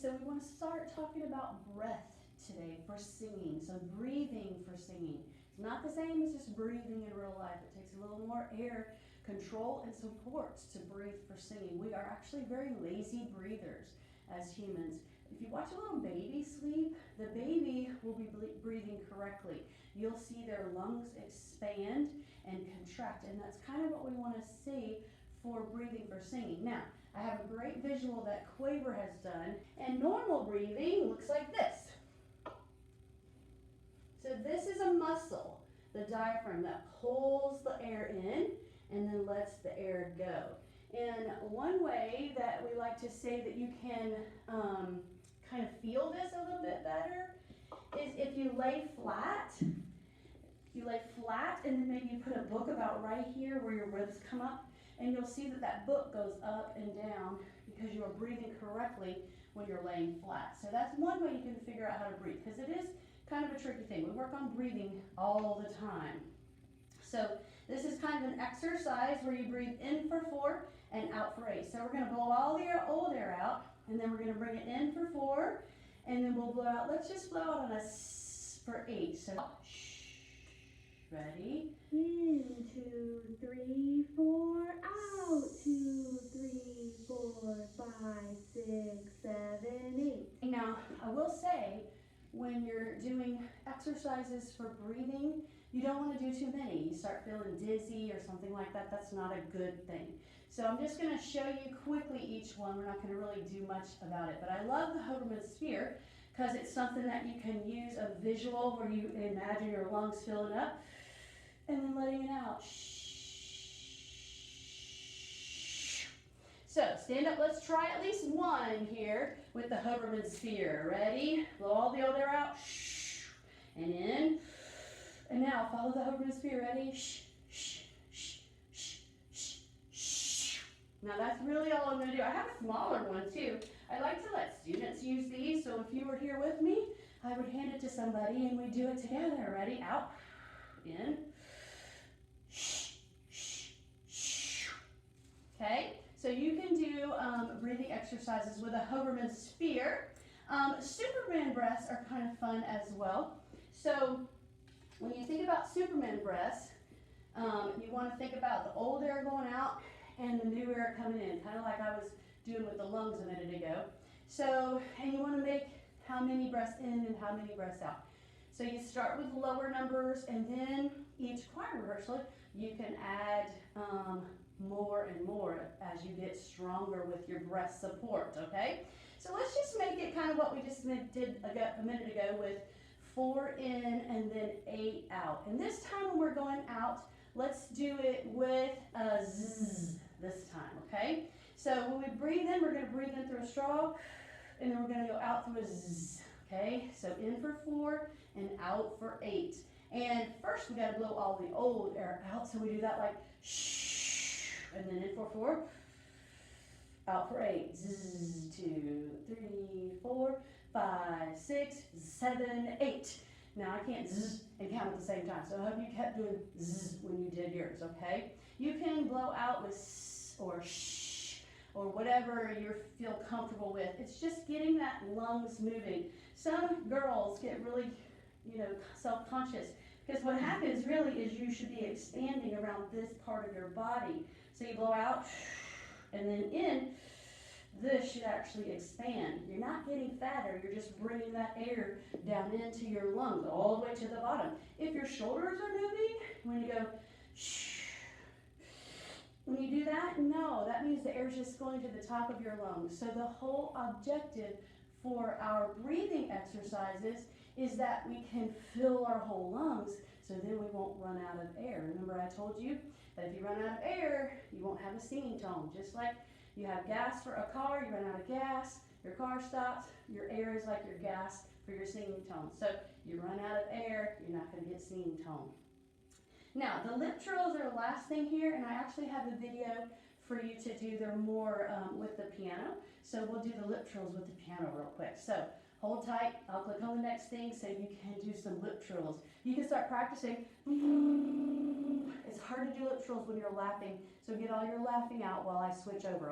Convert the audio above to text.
so we want to start talking about breath today for singing. So breathing for singing. It's not the same as just breathing in real life. It takes a little more air, control, and support to breathe for singing. We are actually very lazy breathers as humans. If you watch a little baby sleep, the baby will be breathing correctly. You'll see their lungs expand and contract, and that's kind of what we want to see for breathing for singing. Now, I have a great visual that Quaver has done, and normal breathing looks like this. So this is a muscle, the diaphragm, that pulls the air in and then lets the air go. And one way that we like to say that you can kind of feel this a little bit better is if you lay flat. You lay flat and then maybe you put a book about right here where your ribs come up, and you'll see that that book goes up and down because you are breathing correctly when you're laying flat. So that's one way you can figure out how to breathe, because it is kind of a tricky thing. We work on breathing all the time. So this is kind of an exercise where you breathe in for 4 and out for 8. So we're going to blow all the old air out, and then we're going to bring it in for 4, and then we'll blow out. Let's just blow out on a s for 8. So shh. Ready? In, 2, 3, 4, out, 2, 3, 4, 5, 6, 7, 8. Now, I will say, when you're doing exercises for breathing, you don't want to do too many. You start feeling dizzy or something like that. That's not a good thing. So I'm just going to show you quickly each one. We're not going to really do much about it. But I love the Hoberman sphere because it's something that you can use a visual where you imagine your lungs filling up and then letting it out. So stand up. Let's try at least one here with the Hoberman sphere. Ready? Blow all the old air out. And in. And now follow the Hoberman sphere. Ready? Now that's really all I'm going to do. I have a smaller one too. I like to let students use these. So if you were here with me, I would hand it to somebody and we do it together. Ready? Out. In. Okay, so you can do breathing exercises with a Hoberman sphere. Superman breaths are kind of fun as well. So when you think about Superman breaths, you want to think about the old air going out and the new air coming in, kind of like I was doing with the lungs a minute ago. So, and you want to make how many breaths in and how many breaths out. So you start with lower numbers, and then each choir rehearsal, you can add more and more as you get stronger with your breath support, okay? So let's just make it kind of what we just did a minute ago with 4 in and then 8 out. And this time when we're going out, let's do it with a zzz this time, okay? So when we breathe in, we're going to breathe in through a straw, and then we're going to go out through a zzz, okay? So in for 4 and out for 8. And first we got to blow all the old air out, so we do that like shh, and then in for 4, out for 8. Zzz, 2, 3, 4, 5, 6, 7, 8. Now I can't zzz and count at the same time, so I hope you kept doing zzz when you did yours, okay? You can blow out with s or sh or whatever you feel comfortable with. It's just getting that lungs moving. Some girls get really, self-conscious, because what happens really is you should be expanding around this part of your body. So you blow out and then in. This should actually expand. You're not getting fatter, you're just bringing that air down into your lungs all the way to the bottom. If your shoulders are moving, when you go shh, when you do that, no, that means the air is just going to the top of your lungs. So the whole objective for our breathing exercises is that we can fill our whole lungs, so then we won't run out of air. Remember I told you that if you run out of air, you won't have a singing tone. Just like you have gas for a car, you run out of gas, your car stops, your air is like your gas for your singing tone. So you run out of air, you're not going to get singing tone. Now, the lip trills are the last thing here, and I actually have a video for you to do. They're more with the piano. So we'll do the lip trills with the piano real quick. So hold tight, I'll click on the next thing so you can do some lip trills. You can start practicing. It's hard to do lip trills when you're laughing, so get all your laughing out while I switch over.